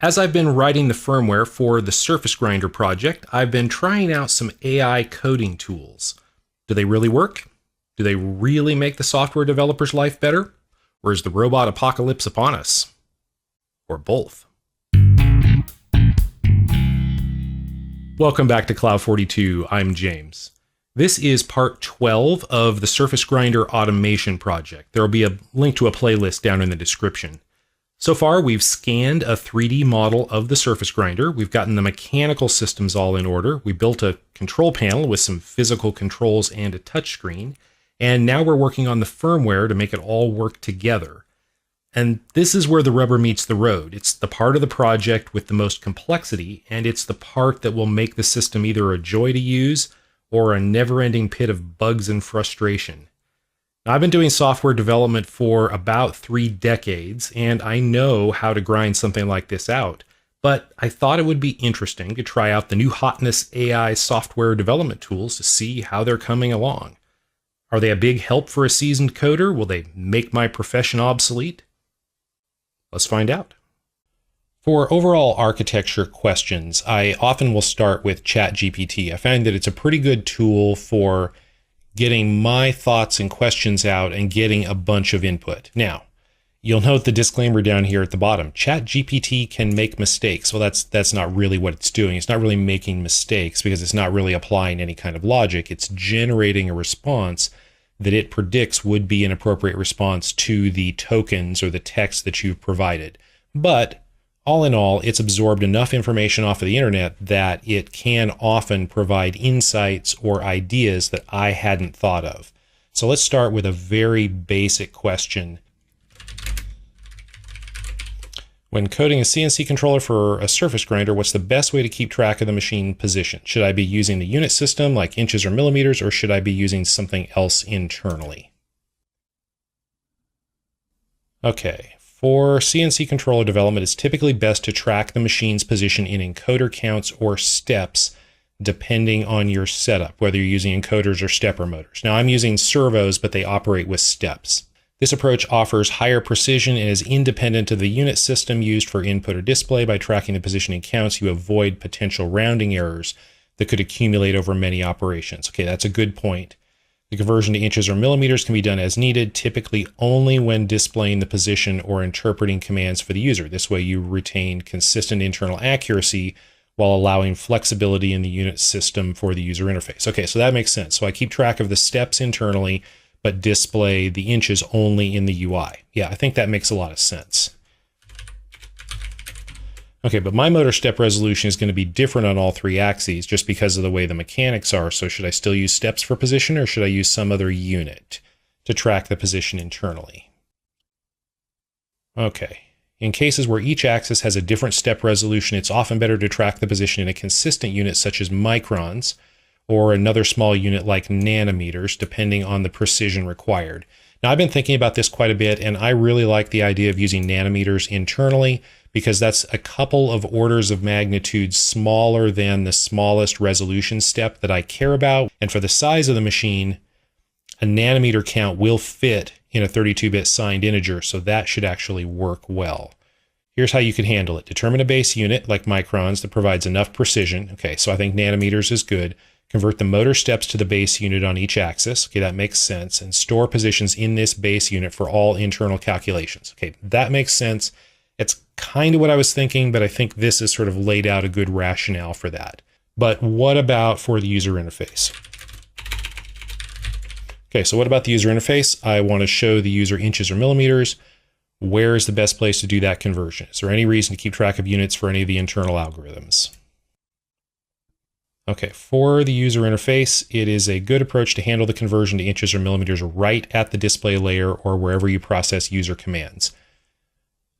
As I've been writing the firmware for the Surface Grinder project, I've been trying out some AI coding tools. Do they really work? Do they really make the software developer's life better? Or is the robot apocalypse upon us? Or both? Welcome back to Cloud 42. I'm James. This is part 12 of the Surface Grinder automation project. There will be a link to a playlist down in the description. So far, we've scanned a 3D model of the Surface Grinder. We've gotten the mechanical systems all in order. We built a control panel with some physical controls and a touchscreen. And now we're working on the firmware to make it all work together. And this is where the rubber meets the road. It's the part of the project with the most complexity, and it's the part that will make the system either a joy to use or a never-ending pit of bugs and frustration. Now, I've been doing software development for about 3 decades, and I know how to grind something like this out, but I thought it would be interesting to try out the new hotness AI software development tools to see how they're coming along. Are they a big help for a seasoned coder? Will they make my profession obsolete? Let's find out. For overall architecture questions, I often will start with ChatGPT. I find that it's a pretty good tool for getting my thoughts and questions out and getting a bunch of input. Now, you'll note the disclaimer down here at the bottom. ChatGPT can make mistakes. Well, that's not really what it's doing. It's not really making mistakes because it's not really applying any kind of logic. It's generating a response that it predicts would be an appropriate response to the tokens or the text that you've provided. But all in all, it's absorbed enough information off of the internet that it can often provide insights or ideas that I hadn't thought of. So let's start with a very basic question. When coding a CNC controller for a surface grinder, what's the best way to keep track of the machine position? Should I be using the unit system like inches or millimeters, or should I be using something else internally? Okay. For CNC controller development, it's typically best to track the machine's position in encoder counts or steps, depending on your setup, whether you're using encoders or stepper motors. Now, I'm using servos, but they operate with steps. This approach offers higher precision and is independent of the unit system used for input or display. By tracking the position in counts, you avoid potential rounding errors that could accumulate over many operations. Okay, that's a good point. The conversion to inches or millimeters can be done as needed, typically only when displaying the position or interpreting commands for the user. This way you retain consistent internal accuracy while allowing flexibility in the unit system for the user interface. Okay, so that makes sense. So I keep track of the steps internally, but display the inches only in the UI. Yeah, I think that makes a lot of sense. Okay, but my motor step resolution is going to be different on all 3 axes just because of the way the mechanics are. So should I still use steps for position, or should I use some other unit to track the position internally? Okay, in cases where each axis has a different step resolution, it's often better to track the position in a consistent unit such as microns or another small unit like nanometers, depending on the precision required. Now, I've been thinking about this quite a bit, and I really like the idea of using nanometers internally, because that's a couple of orders of magnitude smaller than the smallest resolution step that I care about. And for the size of the machine, a nanometer count will fit in a 32-bit signed integer, so that should actually work well. Here's how you can handle it. Determine a base unit, like microns, that provides enough precision. Okay, so I think nanometers is good. Convert the motor steps to the base unit on each axis. Okay, that makes sense. And store positions in this base unit for all internal calculations. Okay, that makes sense. It's kind of what I was thinking, but I think this has sort of laid out a good rationale for that. But what about for the user interface? Okay, so what about the user interface? I want to show the user inches or millimeters. Where is the best place to do that conversion? Is there any reason to keep track of units for any of the internal algorithms? Okay, for the user interface, it is a good approach to handle the conversion to inches or millimeters right at the display layer or wherever you process user commands.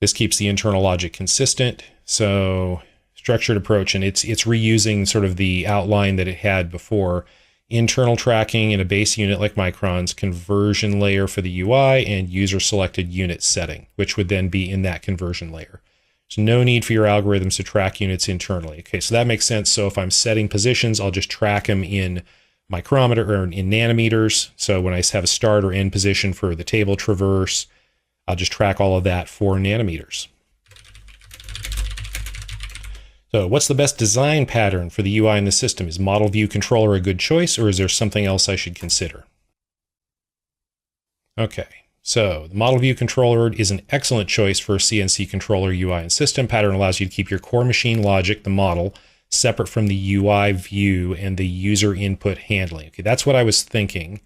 This keeps the internal logic consistent. So structured approach, and it's reusing sort of the outline that it had before. Internal tracking in a base unit like microns, conversion layer for the UI, and user selected unit setting, which would then be in that conversion layer. There's no need for your algorithms to track units internally. Okay, so that makes sense. So if I'm setting positions, I'll just track them in micrometer or in nanometers. So when I have a start or end position for the table traverse, I'll just track all of that for nanometers. So what's the best design pattern for the UI in the system? Is model view controller a good choice, or is there something else I should consider? Okay, so the model view controller is an excellent choice for a CNC controller UI and system. Pattern allows you to keep your core machine logic, the model, separate from the UI view and the user input handling. Okay, that's what I was thinking.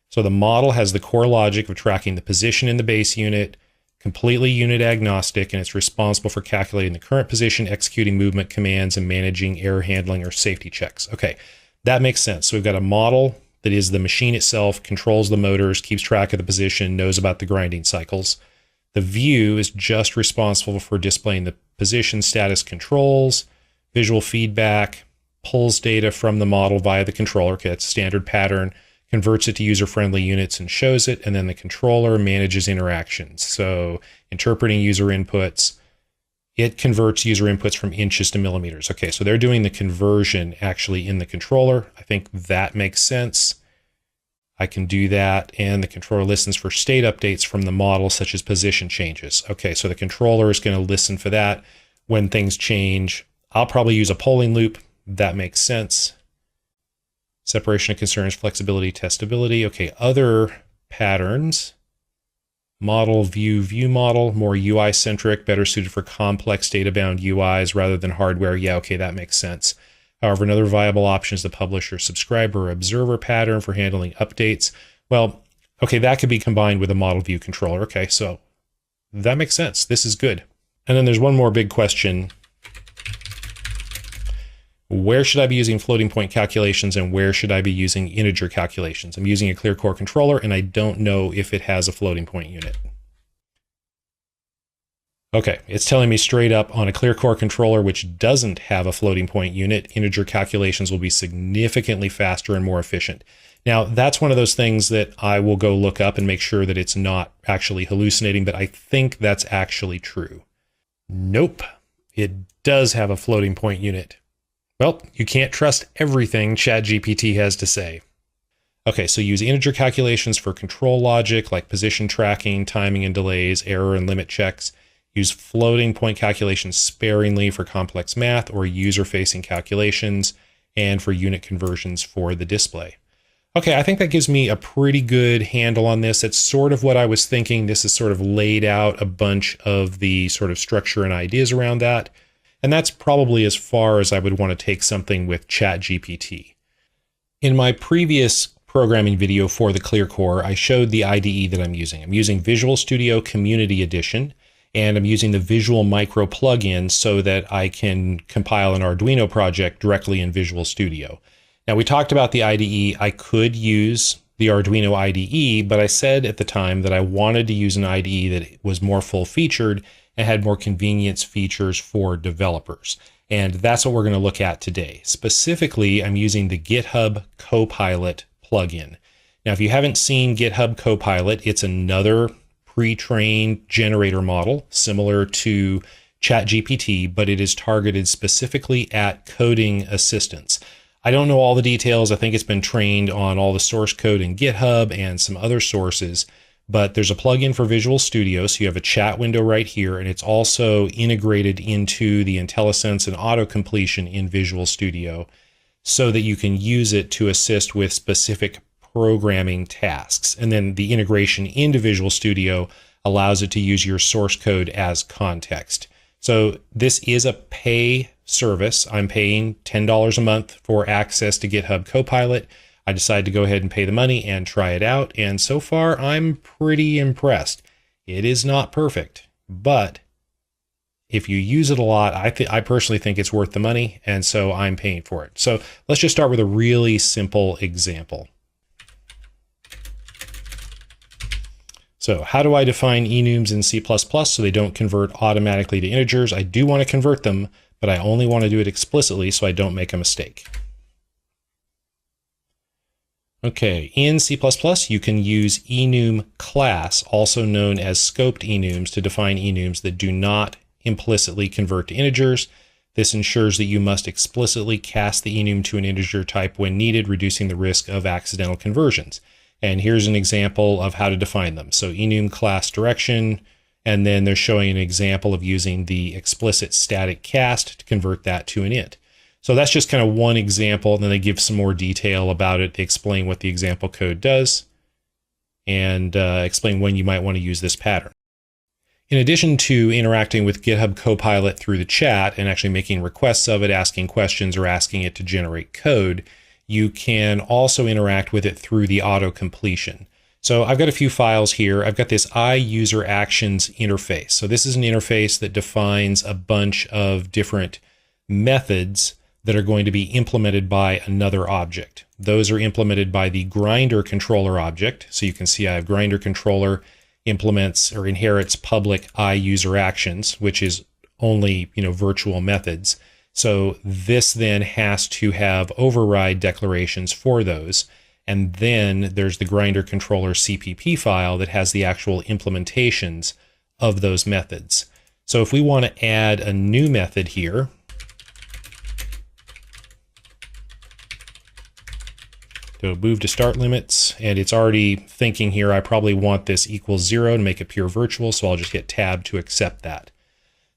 So the model has the core logic of tracking the position in the base unit, completely unit agnostic, and it's responsible for calculating the current position, executing movement commands, and managing error handling or safety checks. Okay, that makes sense. So we've got a model that is the machine itself, controls the motors, keeps track of the position, knows about the grinding cycles. The view is just responsible for displaying the position status controls, visual feedback, pulls data from the model via the controller. Okay, that's standard pattern. Converts it to user-friendly units and shows it, and then the controller manages interactions. So interpreting user inputs, it converts user inputs from inches to millimeters. Okay, so they're doing the conversion actually in the controller. I think that makes sense. I can do that, and the controller listens for state updates from the model, such as position changes. Okay, so the controller is going to listen for that when things change. I'll probably use a polling loop. That makes sense. Separation of concerns, flexibility, testability. Okay, other patterns. Model, view model, more UI-centric, better suited for complex data-bound UIs rather than hardware. Yeah, okay, that makes sense. However, another viable option is the publisher, subscriber, observer pattern for handling updates. Well, okay, that could be combined with a model view controller. Okay, so that makes sense. This is good. And then there's one more big question. Where should I be using floating point calculations and where should I be using integer calculations? I'm using a clear core controller and I don't know if it has a floating point unit. Okay, it's telling me straight up on a clear core controller which doesn't have a floating point unit, integer calculations will be significantly faster and more efficient. Now, that's one of those things that I will go look up and make sure that it's not actually hallucinating, but I think that's actually true. Nope, it does have a floating point unit. Well, you can't trust everything ChatGPT has to say. Okay, so use integer calculations for control logic like position tracking, timing and delays, error and limit checks. Use floating point calculations sparingly for complex math or user-facing calculations and for unit conversions for the display. Okay, I think that gives me a pretty good handle on this. It's sort of what I was thinking. This is sort of laid out a bunch of the sort of structure and ideas around that. And that's probably as far as I would want to take something with ChatGPT. In my previous programming video for the Clear Core, I showed the IDE that I'm using. I'm using Visual Studio Community Edition, and I'm using the Visual Micro plugin so that I can compile an Arduino project directly in Visual Studio. Now, we talked about the IDE. I could use the Arduino IDE, but I said at the time that I wanted to use an IDE that was more full-featured and had more convenience features for developers. And that's what we're going to look at today. Specifically, I'm using the GitHub Copilot plugin. Now, if you haven't seen GitHub Copilot, it's another pre-trained generator model similar to ChatGPT, but it is targeted specifically at coding assistance. I don't know all the details. I think it's been trained on all the source code in GitHub and some other sources, but there's a plugin for Visual Studio, so you have a chat window right here, and it's also integrated into the IntelliSense and auto-completion in Visual Studio so that you can use it to assist with specific programming tasks. And then the integration into Visual Studio allows it to use your source code as context. So this is a pay service. I'm paying $10 a month for access to GitHub Copilot. I decided to go ahead and pay the money and try it out. And so far, I'm pretty impressed. It is not perfect, but if you use it a lot, I personally think it's worth the money. And so I'm paying for it. So let's just start with a really simple example. So how do I define enums in C++ so they don't convert automatically to integers? I do want to convert them, but I only want to do it explicitly so I don't make a mistake. Okay, in C++, you can use enum class, also known as scoped enums, to define enums that do not implicitly convert to integers. This ensures that you must explicitly cast the enum to an integer type when needed, reducing the risk of accidental conversions. And here's an example of how to define them. So enum class direction, And then they're showing an example of using the explicit static cast to convert that to an int. So that's just kind of one example. And then they give some more detail about it. They explain what the example code does and explain when you might want to use this pattern. In addition to interacting with GitHub Copilot through the chat and actually making requests of it, asking questions, or asking it to generate code, you can also interact with it through the auto-completion. So I've got a few files here. I've got this iUserActions interface. So this is an interface that defines a bunch of different methods that are going to be implemented by another object. Those are implemented by the grinder controller object. So you can see I have grinder controller implements or inherits public iUserActions, which is only, virtual methods. So this then has to have override declarations for those. And then there's the grinder controller CPP file that has the actual implementations of those methods. So if we want to add a new method here, so move to start limits, and it's already thinking here, I probably want this equals 0 to make it pure virtual, so I'll just hit tab to accept that.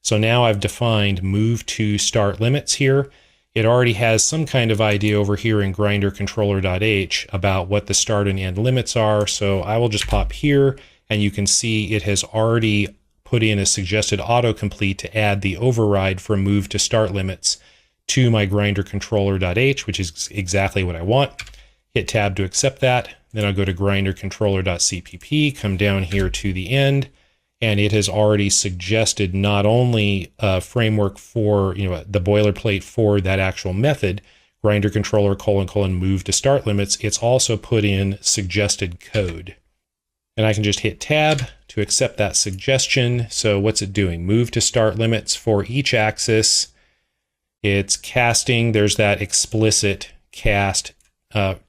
So now I've defined move to start limits here. It already has some kind of idea over here in grindercontroller.h about what the start and end limits are. So I will just pop here, and you can see it has already put in a suggested autocomplete to add the override for move to start limits to my grindercontroller.h, which is exactly what I want. Hit tab to accept that. Then I'll go to grindercontroller.cpp, come down here to the end, and it has already suggested not only a framework for, the boilerplate for that actual method, grinder controller : move to start limits, it's also put in suggested code. And I can just hit tab to accept that suggestion. So what's it doing? Move to start limits for each axis. It's casting, there's that explicit cast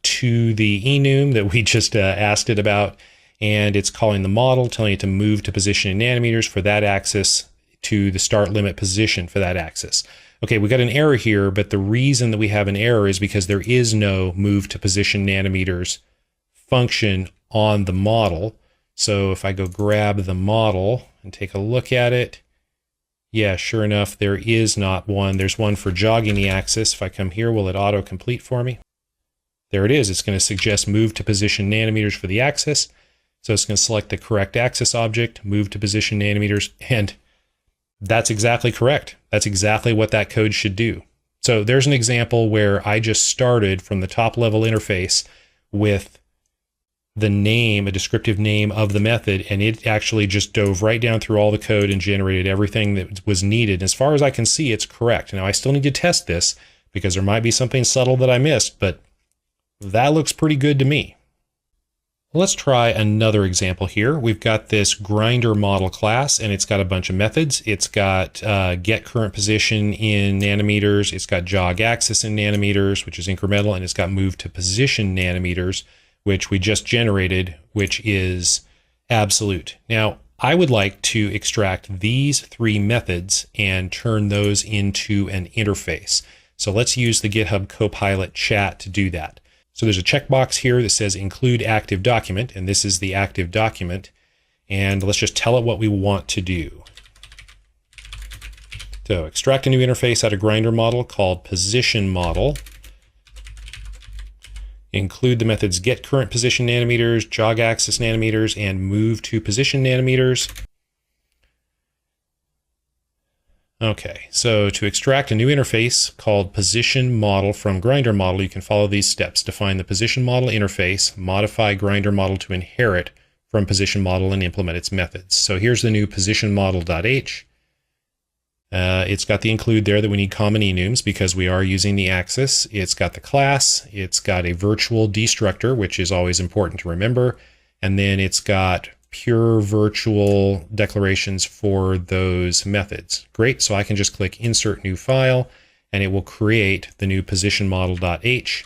to the enum that we just asked it about. And it's calling the model, telling it to move to position in nanometers for that axis to the start limit position for that axis. Okay, we got an error here, but the reason that we have an error is because there is no move to position nanometers function on the model. So if I go grab the model and take a look at it, yeah, sure enough, there is not one. There's one for jogging the axis. If I come here, will it auto-complete for me? There it is. It's going to suggest move to position nanometers for the axis. So it's going to select the correct axis object, move to position nanometers, and that's exactly correct. That's exactly what that code should do. So there's an example where I just started from the top level interface with the name, a descriptive name of the method, and it actually just dove right down through all the code and generated everything that was needed. As far as I can see, it's correct. Now I still need to test this because there might be something subtle that I missed, but that looks pretty good to me. Let's try another example here. We've got this grinder model class, and it's got a bunch of methods. It's got get current position in nanometers. It's got jog axis in nanometers, which is incremental, and it's got move to position nanometers, which we just generated, which is absolute. Now, I would like to extract these three methods and turn those into an interface. So let's use the GitHub Copilot chat to do that. So there's a checkbox here that says include active document, and this is the active document. And let's just tell it what we want to do. So extract a new interface out of grinder model called position model. Include the methods get current position nanometers, jog axis nanometers, and move to position nanometers. Okay, so to extract a new interface called position model from grinder model, you can follow these steps. Define the position model interface, modify grinder model to inherit from position model, and implement its methods. So here's the new position model.h. It's got the include there that we need common enums because we are using the axis. It's got the class. It's got a virtual destructor, which is always important to remember. And then it's got pure virtual declarations for those methods. Great, so I can just click insert new file and it will create the new position model.h.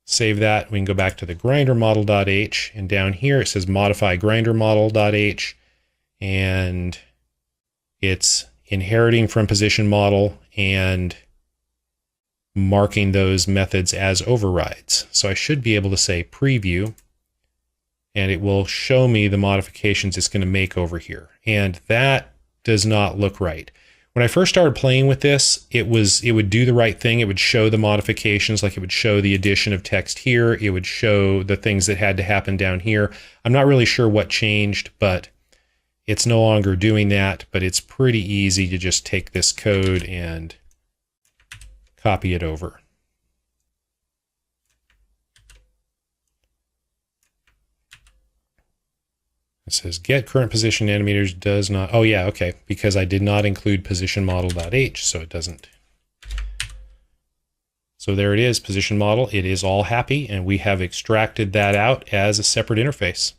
Save that. We can go back to the grinder model.h, and down here it says modify grinder model.h, and it's inheriting from position model and marking those methods as overrides. So I should be able to say preview, and it will show me the modifications it's going to make over here. And that does not look right. When I first started playing with this, it would do the right thing. It would show the modifications, like it would show the addition of text here. It would show the things that had to happen down here. I'm not really sure what changed, but it's no longer doing that. But it's pretty easy to just take this code and copy it over. It says get current position animators does not, oh yeah, okay, because I did not include position model.h, so it doesn't. So there it is, position model. It is all happy, and we have extracted that out as a separate interface.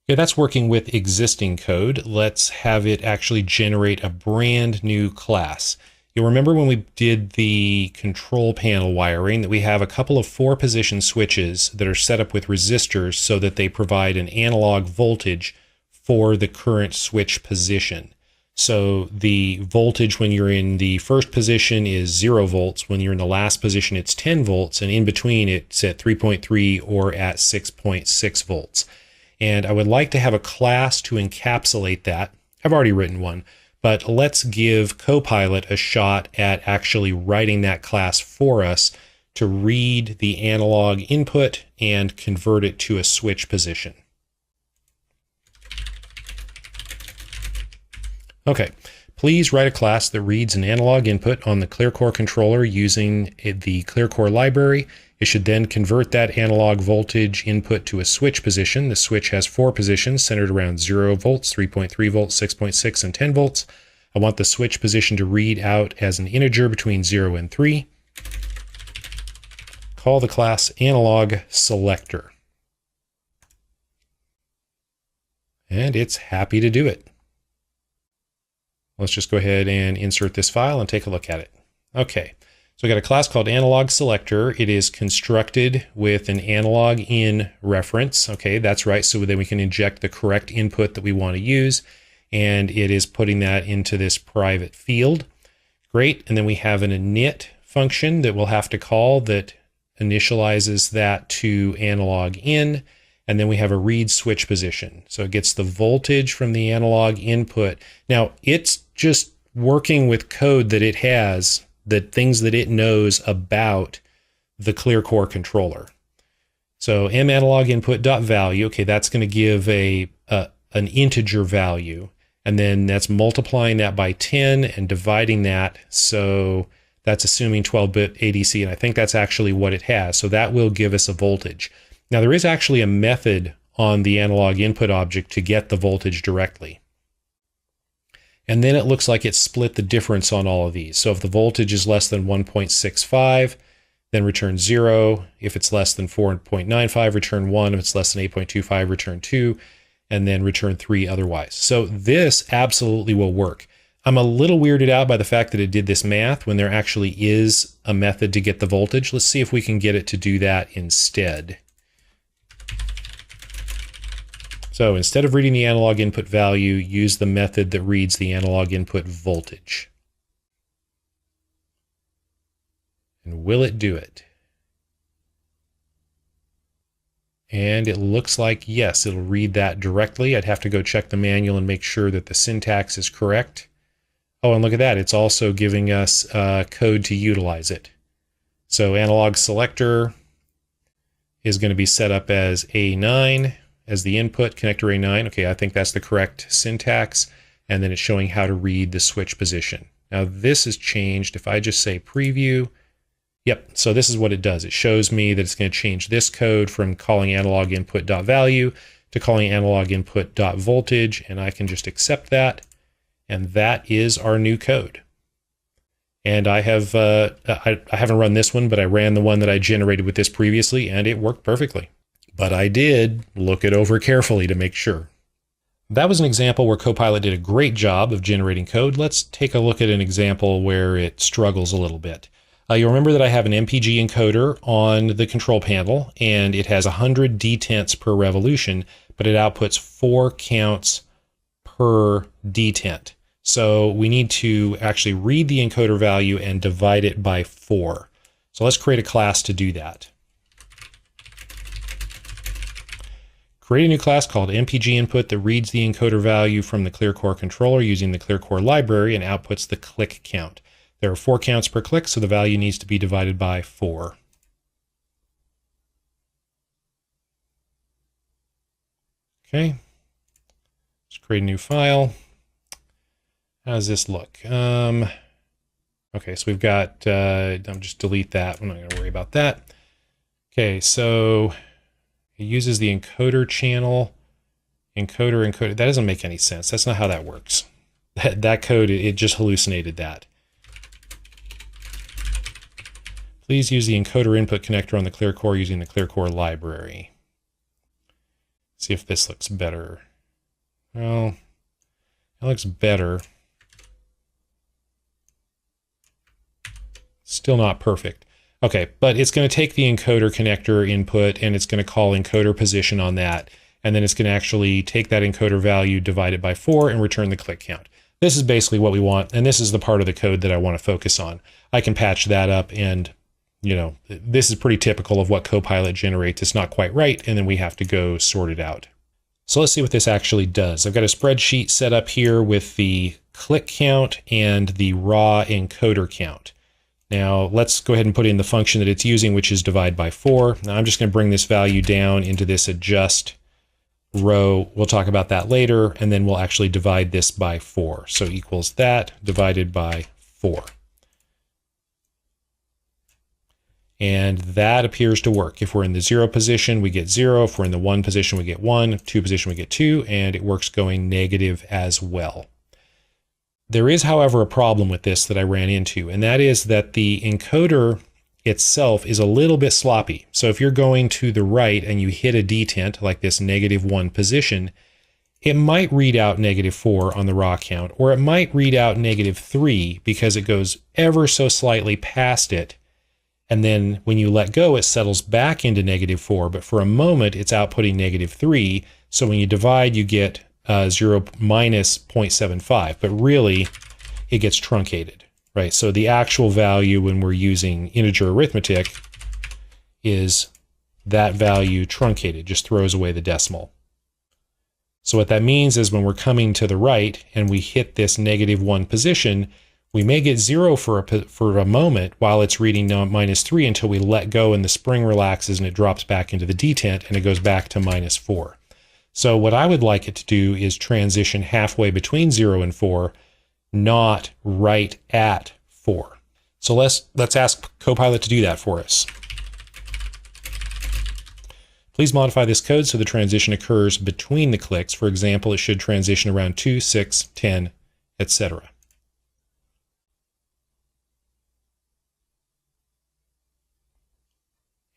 Okay, that's working with existing code. Let's have it actually generate a brand new class. You'll remember when we did the control panel wiring that we have a couple of 4-position switches that are set up with resistors so that they provide an analog voltage for the current switch position. So the voltage when you're in the first position is 0 volts. When you're in the last position, it's 10 volts. And in between, it's at 3.3 or at 6.6 volts. And I would like to have a class to encapsulate that. I've already written one. But let's give Copilot a shot at actually writing that class for us to read the analog input and convert it to a switch position. Okay, please write a class that reads an analog input on the ClearCore controller using the ClearCore library. It should then convert that analog voltage input to a switch position. The switch has 4 positions centered around 0 volts, 3.3 volts, 6.6, and 10 volts. I want the switch position to read out as an integer between 0 and 3. Call the class analog selector. And it's happy to do it. Let's just go ahead and insert this file and take a look at it. Okay. So we got a class called analog selector. It is constructed with an analog in reference. Okay, that's right. So then we can inject the correct input that we want to use. And it is putting that into this private field. Great. And then we have an init function that we'll have to call that initializes that to analog in. And then we have a read switch position. So it gets the voltage from the analog input. Now it's just working with code that it has, the things that it knows about the ClearCore controller. So analog input dot value, okay, that's going to give an integer value, and then that's multiplying that by 10 and dividing that. So that's assuming 12-bit ADC, and I think that's actually what it has. So that will give us a voltage. Now there is actually a method on the analog input object to get the voltage directly. And then it looks like it split the difference on all of these. So if the voltage is less than 1.65, then return 0. If it's less than 4.95, return 1. If it's less than 8.25, return 2. And then return 3 otherwise. So this absolutely will work. I'm a little weirded out by the fact that it did this math when there actually is a method to get the voltage. Let's see if we can get it to do that instead. So instead of reading the analog input value, use the method that reads the analog input voltage. And will it do it? And it looks like, yes, it'll read that directly. I'd have to go check the manual and make sure that the syntax is correct. Oh, and look at that. It's also giving us code to utilize it. So analog selector is going to be set up as A9. As the input, connector A9. Okay, I think that's the correct syntax. And then it's showing how to read the switch position. Now this has changed. If I just say preview, yep, so this is what it does. It shows me that it's going to change this code from calling analog input dot value to calling analog input dot voltage, and I can just accept that. And that is our new code. And I have I haven't run this one, but I ran the one that I generated with this previously, and it worked perfectly. But I did look it over carefully to make sure. That was an example where Copilot did a great job of generating code. Let's take a look at an example where it struggles a little bit. You'll remember that I have an MPG encoder on the control panel, and it has 100 detents per revolution, but it outputs 4 counts per detent. So we need to actually read the encoder value and divide it by 4. So let's create a class to do that. Create a new class called MPG input that reads the encoder value from the ClearCore controller using the ClearCore library and outputs the click count. There are 4 counts per click, so the value needs to be divided by 4. Okay, let's create a new file. How does this look? Okay, so we've got, I'll just delete that. I'm not going to worry about that. Okay, so it uses the encoder channel, encoder. That doesn't make any sense. That's not how that works. That code, it just hallucinated that. Please use the encoder input connector on the ClearCore using the ClearCore library. See if this looks better. Well, it looks better. Still not perfect. Okay, but it's going to take the encoder connector input and it's going to call encoder position on that. And then it's going to actually take that encoder value, divide it by 4, and return the click count. This is basically what we want, and this is the part of the code that I want to focus on. I can patch that up, and you know, this is pretty typical of what Copilot generates. It's not quite right, and then we have to go sort it out. So let's see what this actually does. I've got a spreadsheet set up here with the click count and the raw encoder count. Now let's go ahead and put in the function that it's using, which is divide by 4. Now I'm just going to bring this value down into this adjust row. We'll talk about that later, and then we'll actually divide this by 4. So equals that divided by 4. And that appears to work. If we're in the 0 position, we get 0. If we're in the 1 position, we get 1. 2 position, we get 2. And it works going negative as well. There is, however, a problem with this that I ran into, and that is that the encoder itself is a little bit sloppy. So if you're going to the right and you hit a detent, like this -1 position, it might read out -4 on the raw count, or it might read out -3 because it goes ever so slightly past it. And then when you let go, it settles back into -4, but for a moment, it's outputting -3. So when you divide, you get 0 minus 0.75, but really it gets truncated, right? So the actual value when we're using integer arithmetic is that value truncated, just throws away the decimal. So what that means is when we're coming to the right and we hit this -1 position, we may get 0 for a moment while it's reading -3 until we let go and the spring relaxes and it drops back into the detent and it goes back to -4. So what I would like it to do is transition halfway between 0 and 4, not right at 4. So let's ask Copilot to do that for us. Please modify this code so the transition occurs between the clicks. For example, it should transition around 2, 6, 10, etc.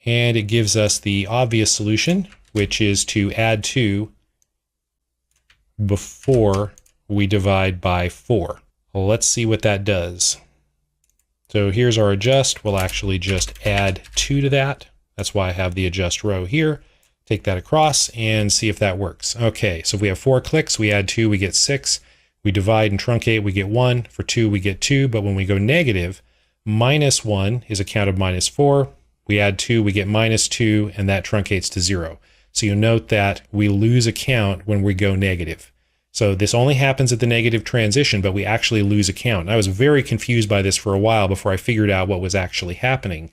And it gives us the obvious solution, which is to add 2 before we divide by 4. Well, let's see what that does. So here's our adjust. We'll actually just add 2 to that. That's why I have the adjust row here. Take that across and see if that works. Okay, so if we have 4 clicks, we add 2, we get 6. We divide and truncate, we get 1. For 2, we get 2. But when we go negative, -1 is a count of -4. We add 2, we get -2, and that truncates to 0. So you'll note that we lose a count when we go negative. So this only happens at the negative transition, but we actually lose a count. And I was very confused by this for a while before I figured out what was actually happening.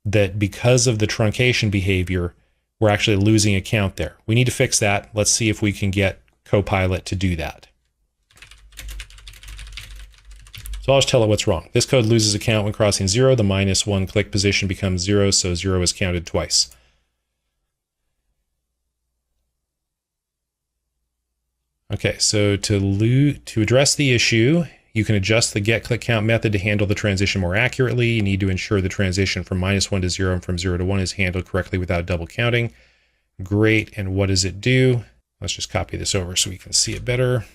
That because of the truncation behavior, we're actually losing a count there. We need to fix that. Let's see if we can get Copilot to do that. So I'll just tell it what's wrong. This code loses a count when crossing 0. The -1 click position becomes 0, so 0 is counted twice. Okay, so to address the issue, you can adjust the getClickCount method to handle the transition more accurately. You need to ensure the transition from -1 to 0 and from 0 to 1 is handled correctly without double counting. Great, and what does it do? Let's just copy this over so we can see it better.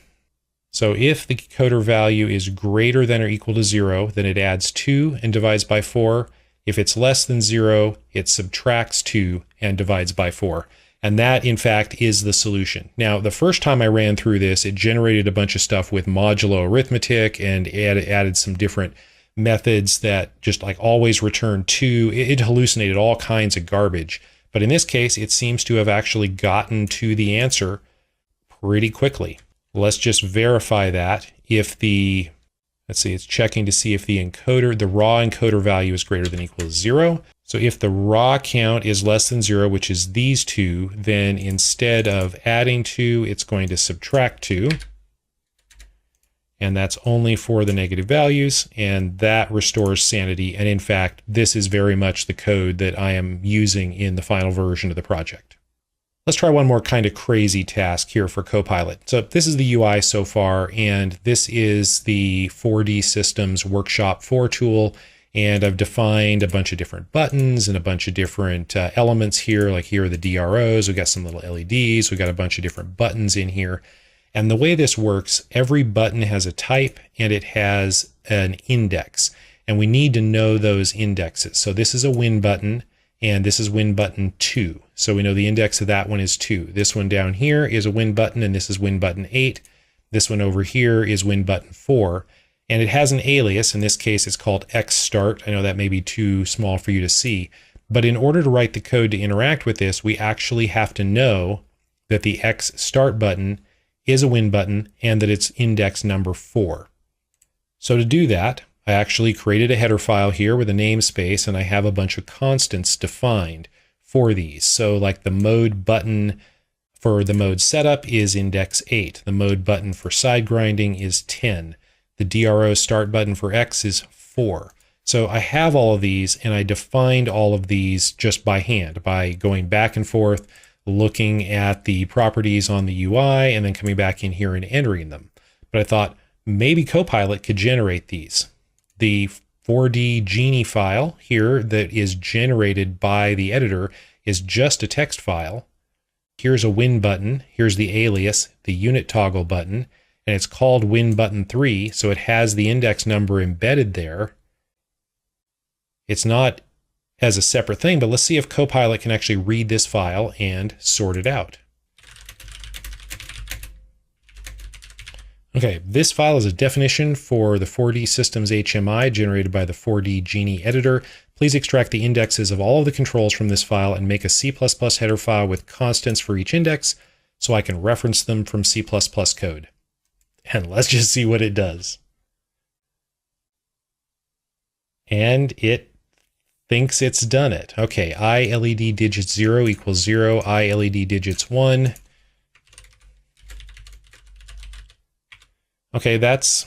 So if the encoder value is greater than or equal to 0, then it adds 2 and divides by 4. If it's less than 0, it subtracts 2 and divides by 4. And that, in fact, is the solution. Now, the first time I ran through this, it generated a bunch of stuff with modulo arithmetic and added some different methods that just like always return 2. It hallucinated all kinds of garbage. But in this case, it seems to have actually gotten to the answer pretty quickly. Let's just verify that. If the, let's see, it's checking to see if the encoder, the raw encoder value is greater than or equal to 0. So if the raw count is less than 0, which is these two, then instead of adding 2, it's going to subtract 2. And that's only for the negative values, and that restores sanity. And in fact, this is very much the code that I am using in the final version of the project. Let's try one more kind of crazy task here for Copilot. So this is the UI so far, and this is the 4D Systems Workshop 4 tool. And I've defined a bunch of different buttons and a bunch of different elements here. Like here are the DROs, we've got some little LEDs, we've got a bunch of different buttons in here. And the way this works, every button has a type and it has an index. And we need to know those indexes. So this is a win button and this is win button 2. So we know the index of that one is 2. This one down here is a win button and this is win button 8. This one over here is win button 4. And it has an alias. In this case, it's called xstart. I know that may be too small for you to see. But in order to write the code to interact with this, we actually have to know that the xstart button is a win button and that it's index number 4. So to do that, I actually created a header file here with a namespace, and I have a bunch of constants defined for these. So like the mode button for the mode setup is index 8. The mode button for side grinding is 10. The DRO start button for X is 4. So I have all of these, and I defined all of these just by hand, by going back and forth, looking at the properties on the UI, and then coming back in here and entering them. But I thought maybe Copilot could generate these. The 4D Genie file here that is generated by the editor is just a text file. Here's a win button. Here's the alias, the unit toggle button. And it's called win button 3, so it has the index number embedded there. It's not as a separate thing, but let's see if Copilot can actually read this file and sort it out. Okay, this file is a definition for the 4D Systems HMI generated by the 4D Genie editor. Please extract the indexes of all of the controls from this file and make a C++ header file with constants for each index so I can reference them from C++ code. And let's just see what it does. And it thinks it's done it. Okay, I LED digits 0 equals 0, I LED digits 1. Okay, that's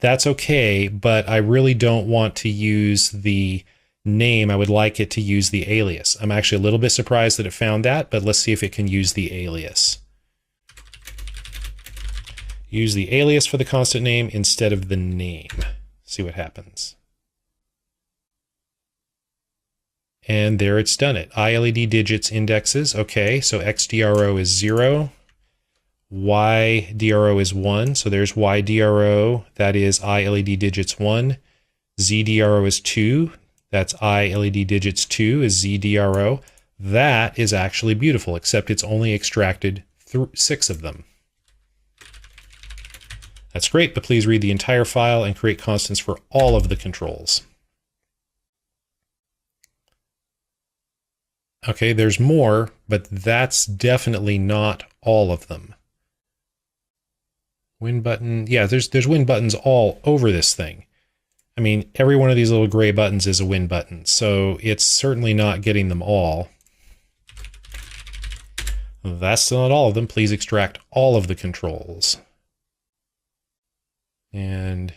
okay, but I really don't want to use the name. I would like it to use the alias. I'm actually a little bit surprised that it found that, but let's see if it can use the alias. Use the alias for the constant name instead of the name. See what happens. And there it's done it. ILED digits indexes. Okay, so XDRO is 0. YDRO is 1. So there's YDRO. That is ILED digits 1. ZDRO is 2. That's ILED digits 2 is ZDRO. That is actually beautiful, except it's only extracted 6 of them. That's great, but please read the entire file and create constants for all of the controls. Okay, there's more, but that's definitely not all of them. Win button, yeah, there's win buttons all over this thing. I mean, every one of these little gray buttons is a win button, so it's certainly not getting them all. That's still not all of them. Please extract all of the controls. And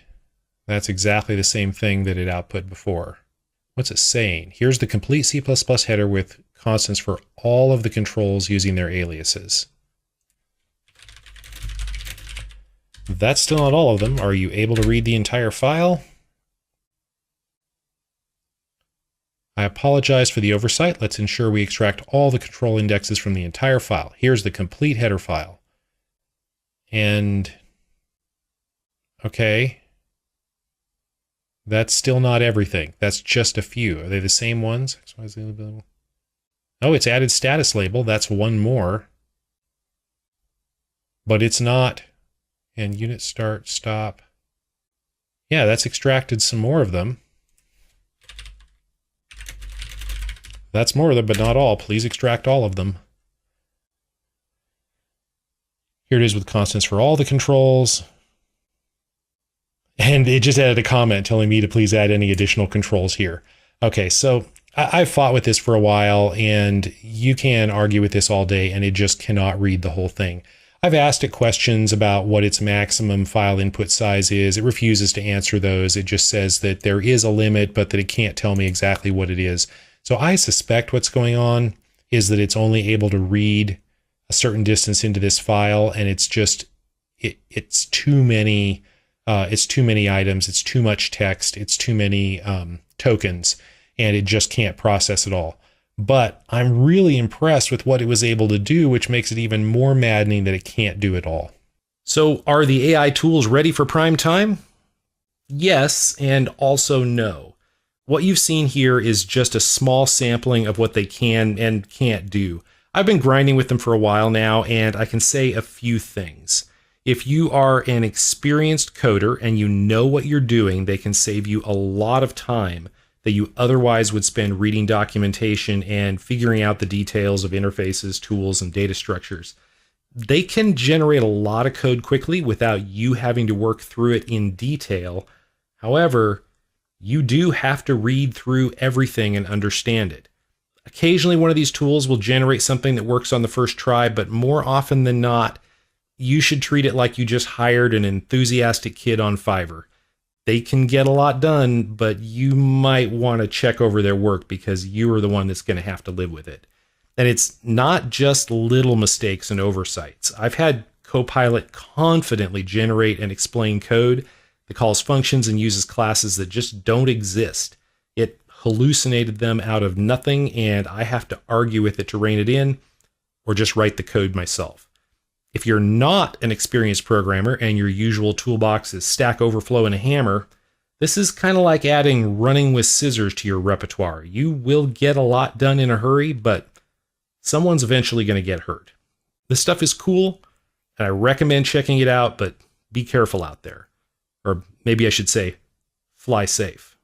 that's exactly the same thing that it output before. What's it saying? Here's the complete C++ header with constants for all of the controls using their aliases. That's still not all of them. Are you able to read the entire file? I apologize for the oversight. Let's ensure we extract all the control indexes from the entire file. Here's the complete header file. And okay, that's still not everything. That's just a few. Are they the same ones? Oh, it's added status label. That's one more. But it's not. And unit start, stop. Yeah, that's extracted some more of them. That's more of them, but not all. Please extract all of them. Here it is with constants for all the controls. And it just added a comment telling me to please add any additional controls here. Okay, so I've fought with this for a while, and you can argue with this all day, and it just cannot read the whole thing. I've asked it questions about what its maximum file input size is. It refuses to answer those. It just says that there is a limit, but that it can't tell me exactly what it is. So I suspect what's going on is that it's only able to read a certain distance into this file, and it's just, it's too many items, it's too much text, it's too many tokens, and it just can't process it all. But I'm really impressed with what it was able to do, which makes it even more maddening that it can't do it all. So are the AI tools ready for prime time? Yes, and also no. What you've seen here is just a small sampling of what they can and can't do. I've been grinding with them for a while now, and I can say a few things. If you are an experienced coder and you know what you're doing, they can save you a lot of time that you otherwise would spend reading documentation and figuring out the details of interfaces, tools, and data structures. They can generate a lot of code quickly without you having to work through it in detail. However, you do have to read through everything and understand it. Occasionally, one of these tools will generate something that works on the first try, but more often than not, you should treat it like you just hired an enthusiastic kid on Fiverr. They can get a lot done, but you might want to check over their work because you are the one that's going to have to live with it. And it's not just little mistakes and oversights. I've had Copilot confidently generate and explain code that calls functions and uses classes that just don't exist. It hallucinated them out of nothing, and I have to argue with it to rein it in or just write the code myself. If you're not an experienced programmer and your usual toolbox is Stack Overflow and a hammer, this is kind of like adding running with scissors to your repertoire. You will get a lot done in a hurry, but someone's eventually going to get hurt. This stuff is cool, and I recommend checking it out, but be careful out there. Or maybe I should say, fly safe.